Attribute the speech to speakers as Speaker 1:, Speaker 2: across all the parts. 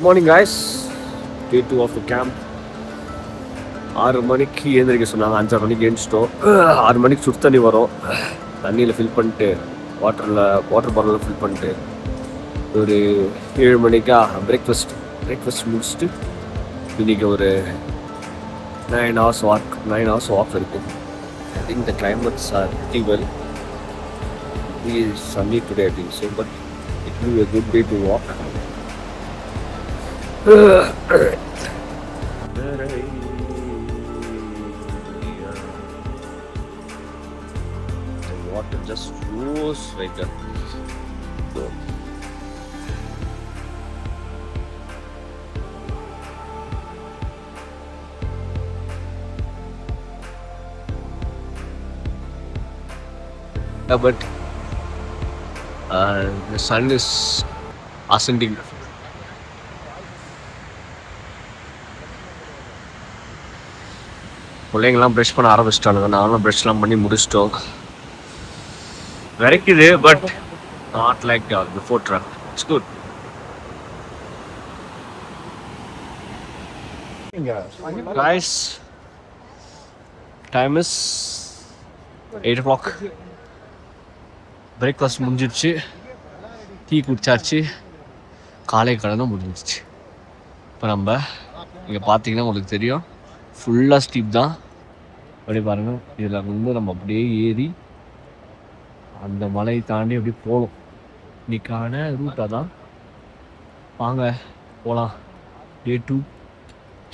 Speaker 1: Morning guys, day 2 of the camp. 6 மணிக்கு எழுந்திரிக்க சொன்னாங்க. 5:30 மணிக்கு எழுந்திரிச்சிட்டோம். 6 மணிக்கு சுடு தண்ணி வரும். தண்ணியில் ஃபில் பண்ணிட்டு வாட்டர் பாட்டிலில் ஃபில் பண்ணிட்டு ஒரு 7 மணிக்கா பிரேக்ஃபாஸ்ட் முடிச்சுட்டு இன்றைக்கி ஒரு 9 hours வாக் இருக்கும். I think the climates are pretty well. It is sunny today I think so, but it will be a good day to walk. The water just flows right up. So, but the sun is ascending. பிள்ளைங்கள்லாம் brush பண்ண ஆரம்பிச்சிட்டானுங்க. நானும் ப்ரஷ்லாம் பண்ணி முடிச்சிட்டோம். விரைக்குது, but not like before track. It's good. Guys, time is 8 o'clock. Breakfast முடிஞ்சிடுச்சு, tea குடிச்சாச்சு, காலை கடனும் முடிஞ்சிடுச்சு. இப்போ நம்ம இங்கே பார்த்தீங்கன்னா உங்களுக்கு தெரியும், ஃபுல்லாக ஸ்டீப் தான். அப்படி பாருங்கள், இதில் வந்து நம்ம அப்படியே ஏறி அந்த மலையை தாண்டி அப்படியே போகணும். இன்னைக்கான ரூட்டாக தான். வாங்க போகலாம். டே 2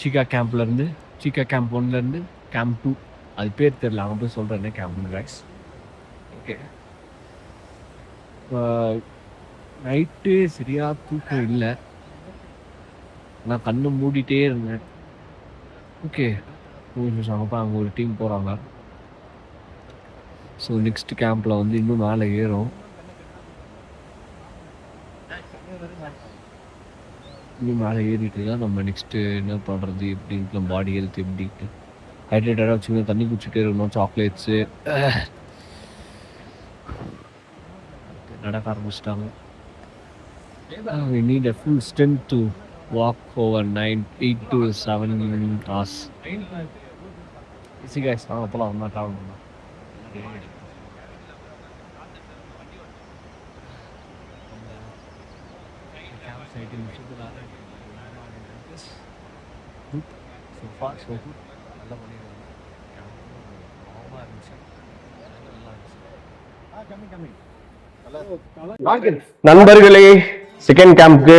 Speaker 1: சீகா கேம்ப்லேருந்து, சீகா கேம்ப் 1லேருந்து கேம்ப் 2. அது பேர் தெரியல, அங்கே போய் சொல்கிறேன் என்ன கேம்ப்னு கைஸ். ஓகே, நைட்டு சரியாக தூக்கம் இல்லை, நான் கண்ணை மூடிட்டே இருந்தேன். ஓகே, அப்போ அங்கே ஒரு டீம் போகிறாங்க. ஸோ நெக்ஸ்ட் கேம்பில் வந்து இன்னும் மேலே ஏறும். இன்னும் மேலே ஏறிட்டு தான் நம்ம நெக்ஸ்ட்டு என்ன பண்ணுறது, எப்படின்ட்டு பாடி ஹெல்த் எப்படின்ட்டு ஹைட்ரேட்டடாக வச்சுக்கணும். தண்ணி குடிச்சிட்டே இருக்கணும். சாக்லேட்ஸு நடக்க ஆரம்பிச்சிட்டாங்க. we need a full strength to walk over 8 to 7 hours. See guys, I'm going to travel. So far so good.
Speaker 2: நண்பர்களே, செகண்ட் கேம்ப்க்கு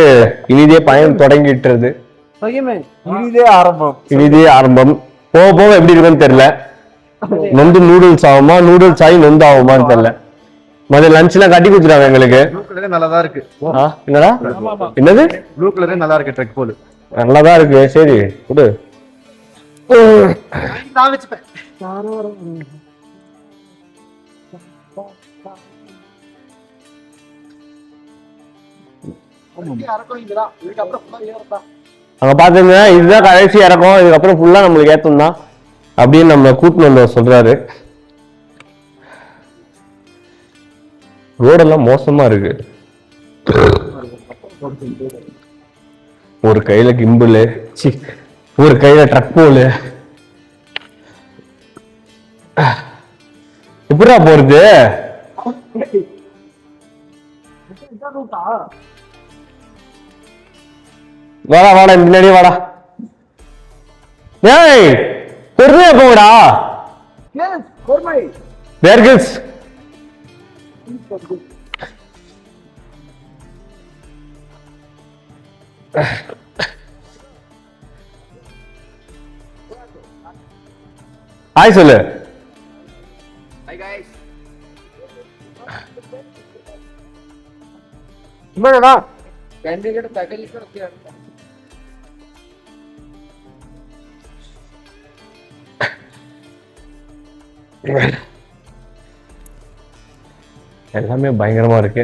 Speaker 2: இனிதே பயணம் தொடங்கிட்டுறது. இனிதே ஆரம்பம். போக போக எப்படி இருக்குன்னு தெரியல. நொந்து நூடுல்ஸ் ஆகுமா, நூடுல்ஸ் ஆகி நொந்து ஆகுமான்னு தெரியல. மதிய லஞ்ச் எல்லாம் கட்டி கொடுத்துட்டாங்க எங்களுக்கு.
Speaker 3: நல்லாதான் இருக்கு.
Speaker 2: என்னடா என்னது
Speaker 3: ப்ளூ கலரே நல்லா இருக்கு. ட்ரெக் போல்
Speaker 2: நல்லாதான் இருக்கு. சரி கொடு. அங்க பாத்துங்க, இதுதான் கடைசி இறக்கம். இதுக்கப்புறம் ஃபுல்லா நம்மளுக்கு ஏத்தம் தான் அப்படின்னு நம்ம கூட்டின்னு வந்தவர் சொல்றாரு. ரோடெல்லாம் மோசமா இருக்கு. ஒரு கையில கிம்பிளு, ஒரு கையில ட்ரக் போலு. எப்படா போறது? வாடா வாடா, முன்னாடியே வாடா. ஏய் பொறுமையா போங்கடா. பேர்கில்ஸ் ஹாய் சொல்லு.
Speaker 3: Hi guys.
Speaker 2: என்னடா
Speaker 3: कैंडिडेट पैकेज करते हैं.
Speaker 2: எல்லாமே பயங்கரமா இருக்கு.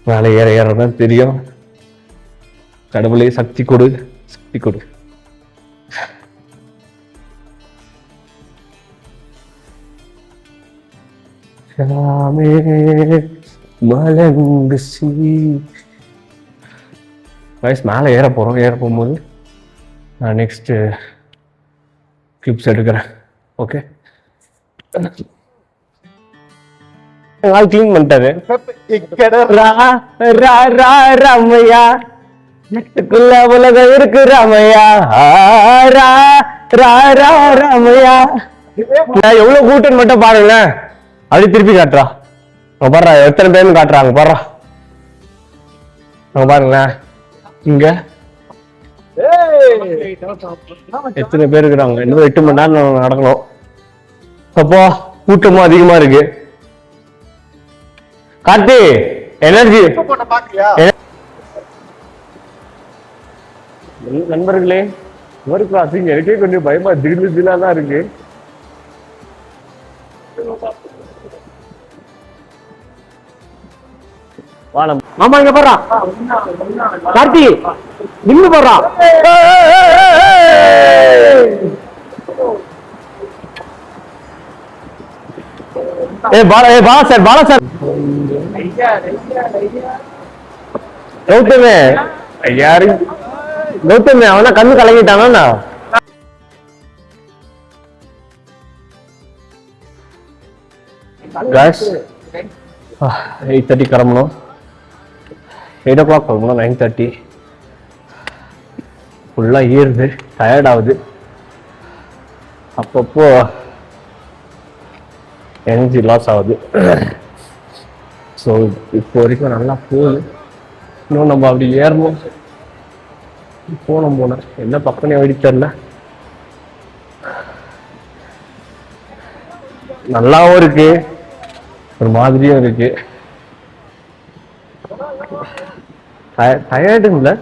Speaker 2: மேலே ஏற ஏறதான் தெரியும். கடவுளே சக்தி கொடு, சக்தி கொடு. மலங்கு வயசு மேலே ஏற போகிறோம். ஏற போகும்போது நான் நெக்ஸ்ட்டு கிளிப்ஸ் எடுக்கிறேன். ஓகே, ஆள் க்ளீன் பண்ணிட்டாரு. ராமையா நெட்டுக்குள்ள உலகம் இருக்கு ராமையா. ராமையா நான் எவ்வளவு கூட்டம் மட்டும் பாருங்களேன். அப்படி திருப்பி காட்டுறா. அவங்க பாடுறா எத்தனை பேர்னு காட்டுறாங்க. பாடுறா அவங்க பாருங்களேன். இங்க எத்தனை பேர் இருக்கிறாங்க. இன்னும் 8 மணி நேரம் நடக்கணும். அப்போ கூட்டமும் அதிகமா இருக்கு. கார்த்தி எனர்ஜி நண்பர்களே, ஒரு கிராசிங் எனக்கே கொஞ்சம் பயமா திடீர்னு தான் இருக்கு. மாமா இங்க போடுறான். கார்த்தி நின்னு போடுறான். பாலா சார் கௌதமே யாரு கௌதமே அவனா கண்ணு கலங்கிட்டானா. 8:30 கிளம்பணும். 8 o'clock கிளம்பணும். 9:30 ஃபுல்லாக ஏறுது, டயர்ட் ஆகுது. அப்பப்போ எனர்ஜி லாஸ் ஆகுது. ஸோ இப்போ வரைக்கும் நல்லா போகுது. இன்னும் நம்ம அப்படி ஏறணும். போனோம் என்ன பக்கமே வெடி தெரியல. நல்லாவும் இருக்கு, ஒரு மாதிரியும் இருக்கு. டயர்டும் இல்லை,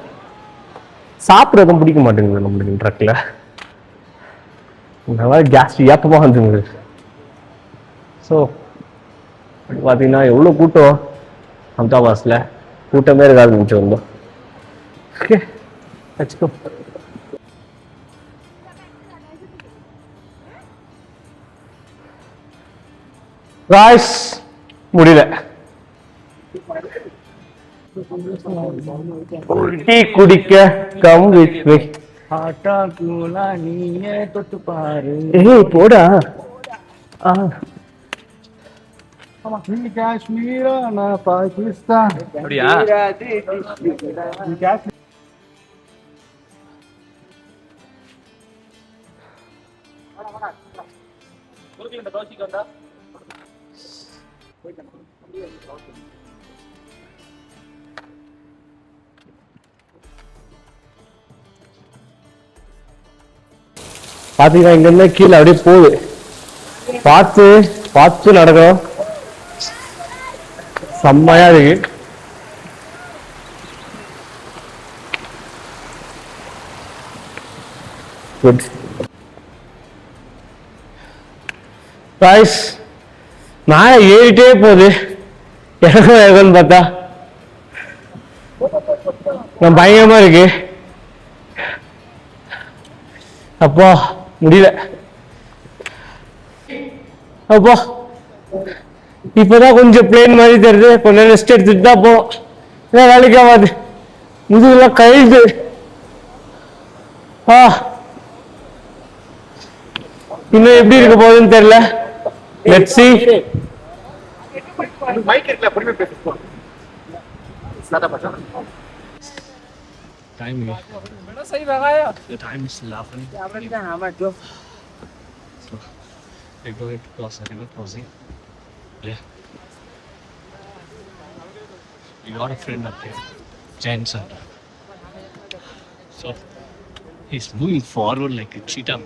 Speaker 2: சாப்பிட்றதும் பிடிக்க மாட்டேங்குது நம்மளுக்கு ட்ரக்ல. நல்லா கேஸ் ஏப்பமாக வந்துங்குது. ஸோ பார்த்தீங்கன்னா எவ்வளோ கூட்டம் அஹமதாபாத்ல. கூட்டமே இருக்காது மிச்சம் வந்தோம். ஓகே வச்சுக்கோ. ராய்ஸ் முடியல. டீ குடிக்க கம் வித் மீ. போடா.
Speaker 3: காஷ்மீரா நான் பாகிஸ்தான். அப்படியா?
Speaker 2: பாத்தீங்கன்னா இங்க இருந்து கீழே அப்படியே போகுது. பார்த்து பார்த்து நடக்கணும். செம்மையா இருக்கு. குட் गाइस, மேலே ஏறிட்டே போகுது. எனக்கும் பார்த்தா பயங்கரமா இருக்கு. அப்பா முடியல. அப்பா இப்பதான் கொஞ்சம் பிளேன் மாதிரி தெரியுது. கொஞ்சம் ரெஸ்ட் எடுத்துட்டு தான் போ. வேலைக்கு ஆகாது, முதுகுலாம் கழிது. இன்னும் எப்படி இருக்க போகுதுன்னு தெரியல. Let's see.
Speaker 3: மைக் இருக்குல, பொறுமையா பேசு.
Speaker 1: Time सही लगाया. The time is 11. So we're going to cross a river crossing. Yeah. We got a friend up there, Jain sir. So he's moving forward like a cheetah,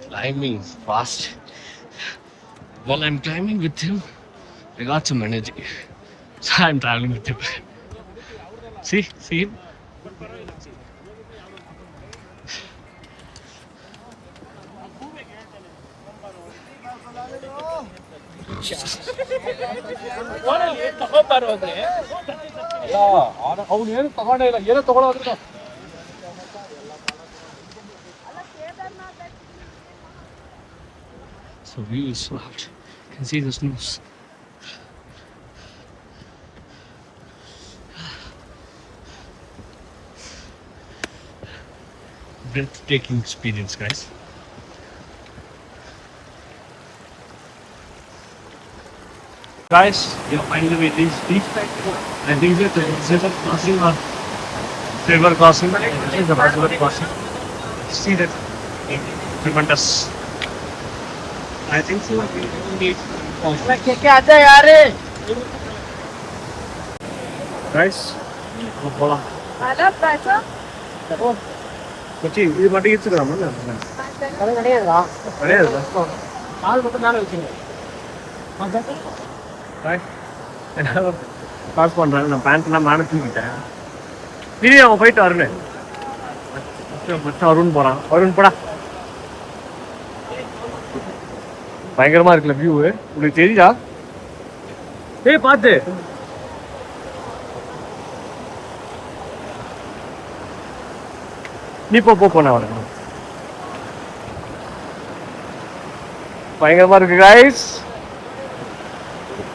Speaker 1: climbing fast. While I'm climbing with him, I got some energy. So I'm traveling with him. See him? So view is swapped. You can see the snows. breathtaking experience, guys. Guys, you're finally with these beach. I think that instead of crossing or river crossing, this is a river crossing. See that tremendous. I think so. Guys, போலாம். மச்சி இது மட்டும் எடுத்துக்கலாமா? கிடையாதா? கால் மட்டும் மேலே வச்சுங்க. Pass பண்றாங்க. நான் பேண்ட்லாம் மேலே தூக்கிட்டேன். திடீர்னு அவன் போயிட்டு வரணும். மச்சான் அருண் போறான். அருண் போடா. பயங்கரமா இருக்குல்ல வியூ. உங்களுக்கு தெரியுதா? ஏய் பாத்து. நீ போ நான் வரேன். பயங்கரமா இருக்கு guys.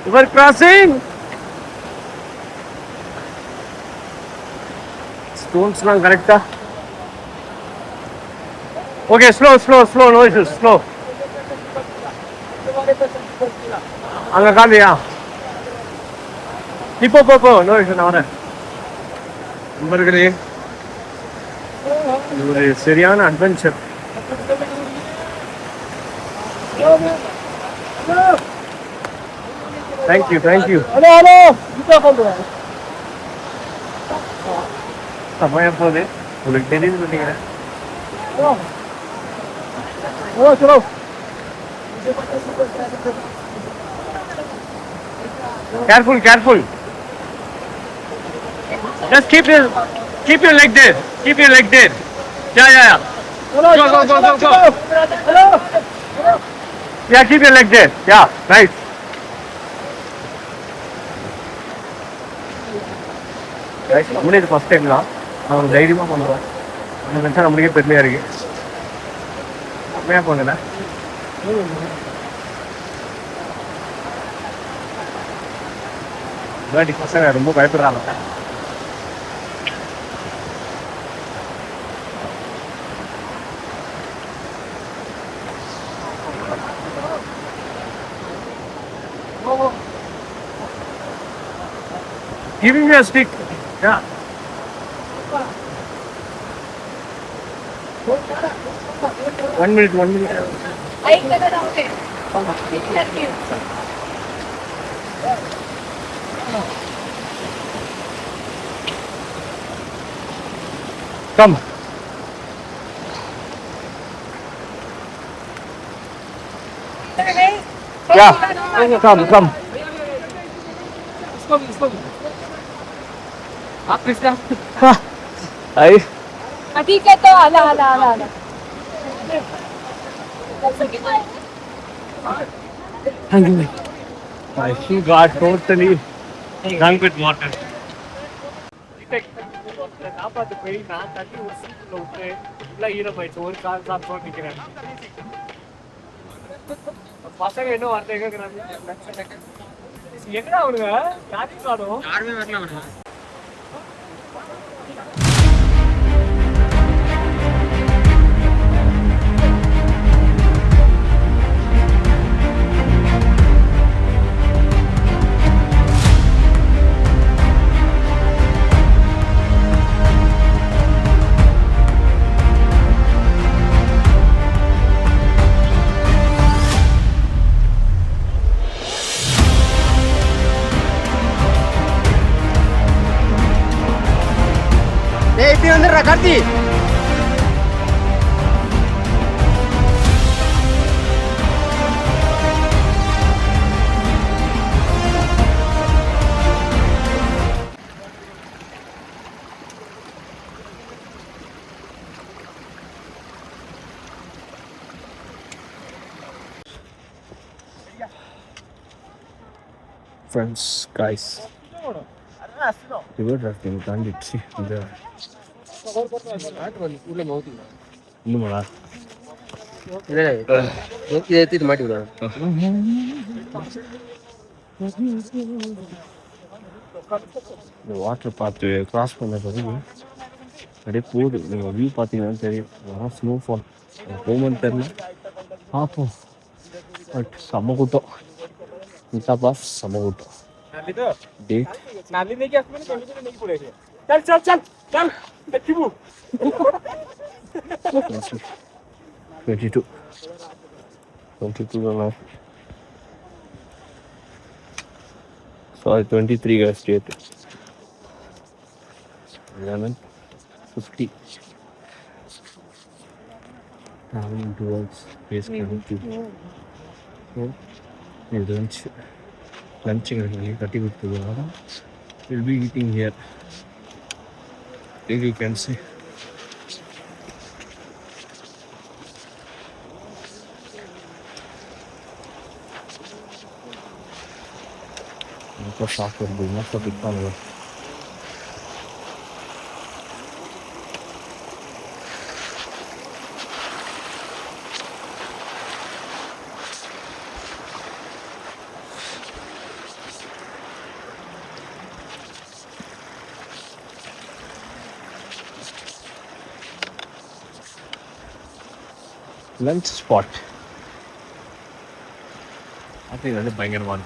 Speaker 1: River crossing. Stonesலாம் கரெக்டா? Okay, slow, no issues, slow. அங்க காமியா? நீ போ, no issues, நான் வரேன். நண்பர்களே, இது ஒரு சரியான அட்வென்ச்சர். Thank you. Hello. சமய போகுது. உங்களுக்கு தெரியுது நினைக்கிறேன். Hello. Careful. Just keep your leg there. Yeah. Go. Hello. Yeah, keep your leg there. Yeah, nice. நம்மளே இது ஃபர்ஸ்ட் டைம் தான். நான் தைரியமாக பண்ணுறோம். அந்த நினச்சா நம்மளுக்கே பெருமையாக இருக்கு. உண்மையாக போங்கண்ணா. முன்னாடி பசங்க ரொம்ப பயப்படுறாங்க. Give me a stick. Yeah. One minute. Come. Yeah. Come. आप किसका? आई
Speaker 4: ठीक है तो आला
Speaker 1: thank you. I got totally drunk with water. நாற்பது போய் நான் தண்ணி ஒரு சீட்டில் விட்டு ஃபுல்லாக ஈரமாயிடுச்சு. ஒரு கால் சாப்பிட்டு நிற்கிறேன். பசங்க இன்னும் வரல. எங்கடா அவனுங்க? யாருமே வரல.
Speaker 3: இப்படி வந்துடுறா Karthi.
Speaker 1: Friends, guys, river rafting தாண்டிடுச்சு. இந்த இன்னுமாடா
Speaker 2: இதை எடுத்துட்டு மாட்டி விடுவாங்க.
Speaker 1: இந்த வாட்டர் பார்த்து கிராஸ் பண்ண பிறகு அப்படியே போகுது. நீங்கள் வியூ பார்த்தீங்கன்னா தெரியும். அதெல்லாம் ஸ்னோஃபால் போகும்போது தெரியல, பார்ப்போம். பட் செம்ம கூட்டம். இந்தாப்பா செம்ம கூட்டம். டே 22 sorry 23 guys straight 11:50 traveling towards base camp 2. So இது lunch கட்டி கொடுத்ததுனால we'll be eating here. You can see இப்போ சாப்பிட்றது என்ன பிடிப்பாங்க. லஞ்ச் ஸ்பாட் அது வந்து பயங்கரமான.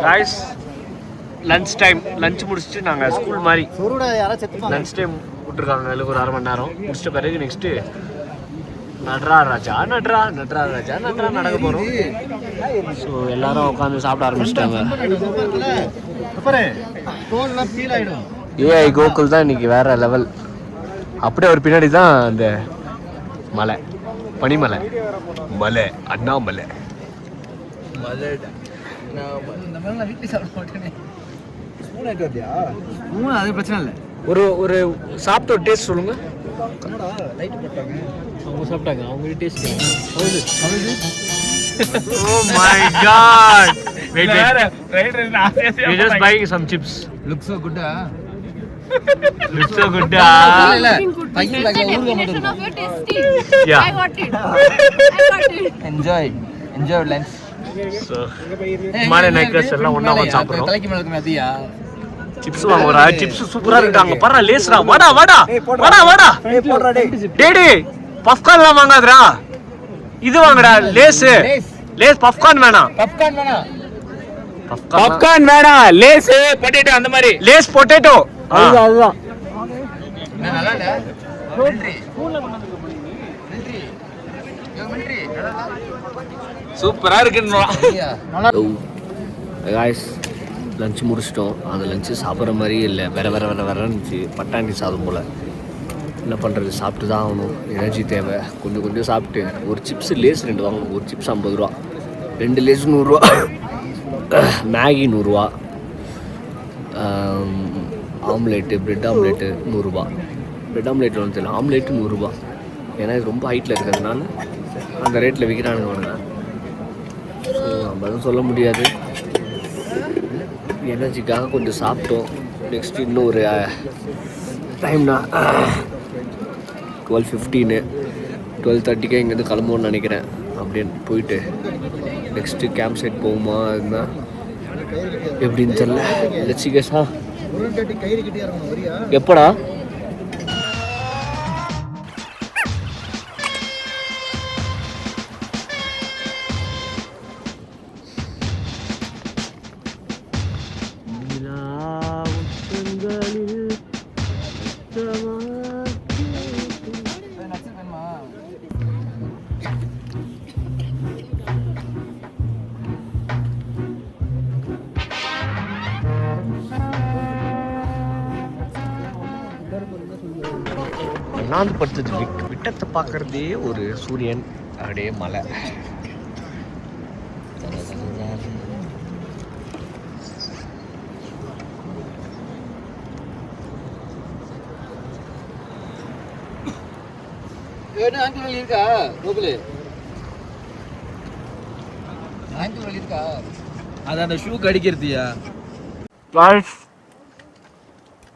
Speaker 1: Guys, lunch time. லஞ்ச் முடிச்சுட்டு நாங்கள் ஸ்கூல் மாதிரி லன்ச் டைம் விட்டுருக்காங்க. அதில் ஒரு 1/2 மணி நேரம் முடிச்சிட்ட பிறகு நெக்ஸ்ட்டு நடராஜா நடக்க போகிறோம். ஸோ எல்லாரும் உட்காந்து சாப்பிட ஆரம்பிச்சிட்டாங்க. ஏஐ கோகுல் தான் இன்னைக்கு வேற லெவல். அப்படியே ஒரு பின்னாடி தான் அந்த மலை, பனிமலை, மலை அண்ணாமலை.
Speaker 3: அது பிரச்சனை இல்லை.
Speaker 1: ஒரு சாப்பிட்ட ஒரு டேஸ்ட் சொல்லுங்க. அவங்க சாப்பிட்டாங்க, அவங்க taste. Oh my god, wait we just buying some chips.
Speaker 3: Looks so good.
Speaker 1: Looks so good. Yeah,
Speaker 4: I got it.
Speaker 3: Enjoy lunch.
Speaker 1: so மாலே நைக்கர்ஸ் எல்லாம் ஒண்ணா வந்து சாப்பிடுறோம்.
Speaker 3: தலைக்கு மேல இருக்கு அதியா
Speaker 1: சிப்ஸ் வாங்குறா. சிப்ஸ் சூப்பரா இருக்காங்க. பாரு லேஸ்ரா. வாடா டேடி பப்கார்ன்லாம் வாங்காதடா. இது வாங்கடா லேஸ் பப்கார்ன் வேணாம். பப்கார்ன் வேணாம். லேஸ் பொட்டேட்டோ அந்த மாதிரி. லேஸ் பொட்டேட்டோ அதுதான்.
Speaker 3: நல்லா இல்ல.
Speaker 1: சூப்பரா இருக்குன்னு गाइस லஞ்ச் முடிச்சிட்டோம். அந்த லஞ்சு சாப்பிட்ற மாதிரியே இல்லை. வேற இருந்துச்சு. பட்டாணி சாதம் போல். என்ன பண்ணுறது, சாப்பிட்டு தான் ஆகணும். எனர்ஜி தேவை. கொஞ்சம் சாப்பிட்டு ஒரு சிப்ஸ் லேஸ் 2 வாங்கணும். ஒரு சிப்ஸ் 50 ரூபா, 2 லேஸ் 100 ரூபா, மேகி 100 ரூபா, ஆம்லேட்டு பிரெட் ஆம்லேட்டு 100 ரூபா. பிரெட் ஆம்லேட் வந்து தெரியல, ஆம்லேட்டு 100 ரூபா. ஏன்னா இது ரொம்ப ஹைட்டில் இருக்கிறதுனால அந்த ரேட்டில் விற்கிறானுங்க வாங்க. ஸோ நம்ம எதுவும் சொல்ல முடியாது. எனர்ஜிக்காக கொஞ்சம் சாப்பிட்டோம். நெக்ஸ்ட் இன்னும் ஒரு டைம்னா 12:15 12:30 இங்கேருந்து கிளம்புவோன்னு நினைக்கிறேன். அப்படின்னு போயிட்டு நெக்ஸ்ட்டு கேம்ப் சைட் போகுமா இருந்தால் எப்படின்னு தெரியல. லட்சிகேஷா எப்படா நான் படுத்தது விட்டத்தை பார்க்குறதே ஒரு சூரியன், அப்படியே மலை.
Speaker 3: ஆங்கிள் வலி இருக்கா கோகுலு? ஆங்கிள் வலி இருக்கா? அது அந்த ஷூ கடிக்கிறதுயா.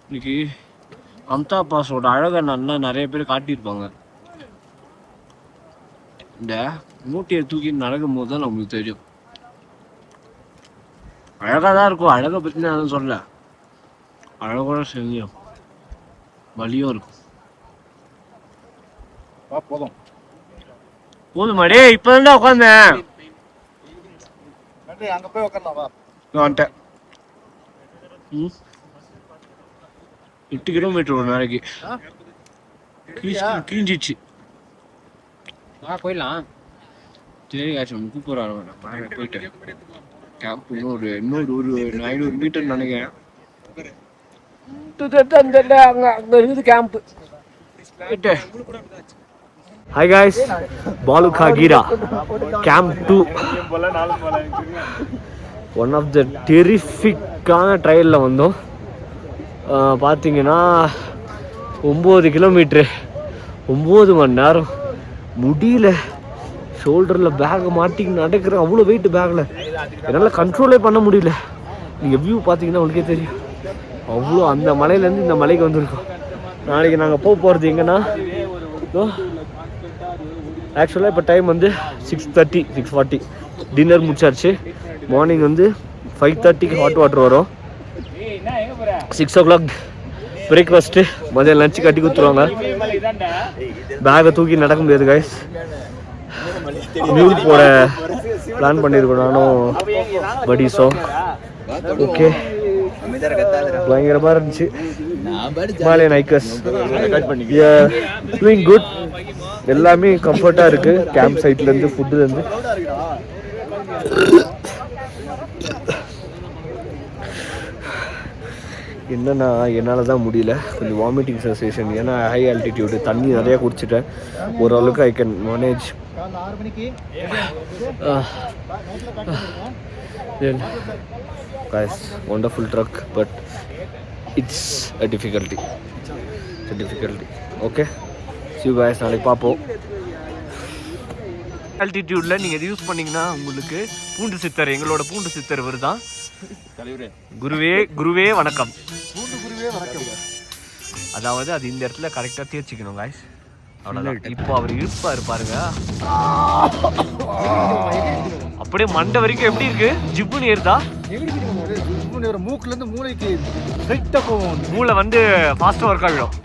Speaker 1: இன்னைக்கு அம்தா பாஸோட அழகை நல்லா நிறைய பேர் காட்டியிருப்பாங்க. இந்த மூட்டையை தூக்கி நடக்கும் போது தான் நம்மளுக்கு தெரியும். அழகாக தான் இருக்கும். அழகை பற்றி நான் எதுவும் சொல்லல. அழகோட செஞ்சிடும் வலியும் இருக்கும்.
Speaker 3: போதும்
Speaker 1: போதுமாடே, இப்போதான் உட்காந்தேன்.
Speaker 3: அங்க போய் உட்காரலாம் வா.
Speaker 1: வந்துட்டேன். 8 கிலோமீட்டர் ஒரு நாளைக்கு கீஞ்சிச்சு.
Speaker 3: போயிடலாம்.
Speaker 1: சரி ஆச்சு, கூப்பிட்றாரு. போயிட்டு கேம்ப் இன்னொரு 500 மீட்டர் நினைக்கிறேன். அங்கே இருக்குது கேம்ப்பு. போயிட்டு ஹாய் காய்ஸ், பாலுகா கீரா கேம்ப் 2 ஒன் ஆஃப் த டெரிஃபிக்கான ட்ரையலில் வந்தோம். பார்த்தீங்கன்னா 9 கிலோமீட்ரு 9 மணி நேரம் முடியல. ஷோல்டரில் பேக்கை மாட்டிக்கின்னு நடக்கிறேன். அவ்வளோ வெயிட் பேக்கில் என்னால் கண்ட்ரோலே பண்ண முடியல. நீங்கள் வியூ பார்த்தீங்கன்னா உங்களுக்கே தெரியும். அவ்வளோ அந்த மலையிலேருந்து இந்த மலைக்கு வந்திருக்கோம். நாளைக்கு நாங்கள் போகிறது எங்கன்னா, ஆக்சுவலாக இப்போ டைம் வந்து 6:30 6:40. டின்னர் முடிச்சாச்சு. மார்னிங் வந்து 5:30க்கு ஹாட் வாட்டர் வரும். 6 o'clock பிரேக்ஃபாஸ்ட்டு, மதியம் லஞ்சு கட்டி கொடுத்துருவாங்க. பேக்கை தூக்கி நடக்க முடியாது கைஸ். மியூல் போட பிளான் பண்ணியிருக்கோம் நானும் படீஸும். ஓகே, பயங்கரமாக இருந்துச்சு. Himalayan hikers doing good. எல்லாமே கம்ஃபர்ட்டாக இருக்குது. கேம்ப் சைட்லேருந்து ஃபுட்டுலேருந்து. என்னன்னா என்னால் தான் முடியல, கொஞ்சம் வாமிட்டிங் சென்சேஷன். ஏன்னா ஹை ஆல்டிடியூடு, தண்ணி நிறையா குடிச்சிட்டேன். ஓரளவுக்கு I can manage. guys, wonderful truck, but it's a difficulty. Okay, see you guys, நாளைக்கு பார்ப்போம். ஆல்டிடியூடில் நீங்கள் இது யூஸ் பண்ணிங்கன்னா உங்களுக்கு பூண்டு சித்தர், எங்களோட பூண்டு சித்தர் வருதான். குருவே வணக்கம். அதாவது அது இந்த இடத்துல கரெக்டாக தேர்ச்சிக்கணும் guys. அவ்வளோதான். இப்போ அவர் இருப்பார் பாருங்க. அப்படியே மண்டை வரைக்கும் எப்படி இருக்கு? ஜிப்புன்னு ஏறுதா?
Speaker 3: மூக்குல இருந்து மூளைக்கு ஸ்ட்ரைட்டா போகும்.
Speaker 1: மூளை வந்து ஃபாஸ்டா ஒர்க் ஆகிடும்.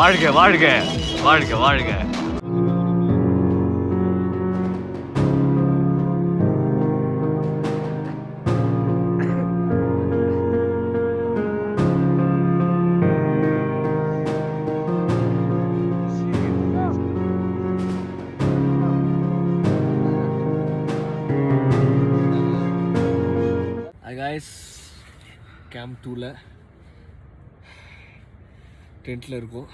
Speaker 1: வாழ்க வாழ்க வாழ்க வாழ்க. கேம்ப் 2ல டென்ட்டில் இருக்கும்.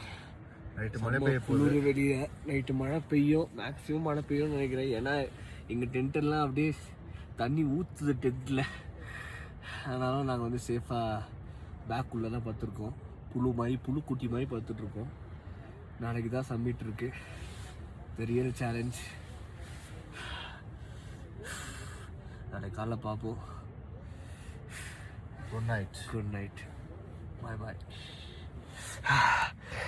Speaker 3: நைட்டு மழை பெய்ய
Speaker 1: குளிர் வெளியே. நைட்டு மழை பெய்யும், மேக்ஸிமம் மழை பெய்யும்னு நினைக்கிறேன். ஏன்னா எங்கள் டென்ட்டெல்லாம் அப்படியே தண்ணி ஊற்றுது டென்ட்டில். அதனால நாங்கள் வந்து சேஃபாக பேக்குள்ளே தான் பார்த்துருக்கோம். புழுக்குட்டி மாதிரி பார்த்துட்ருக்கோம். நாளைக்கு தான் சம்மிட் இருக்குது. பெரிய சேலஞ்ச். நாளைக்கு காலைல பார்ப்போம்.
Speaker 3: Good night.
Speaker 1: Bye bye.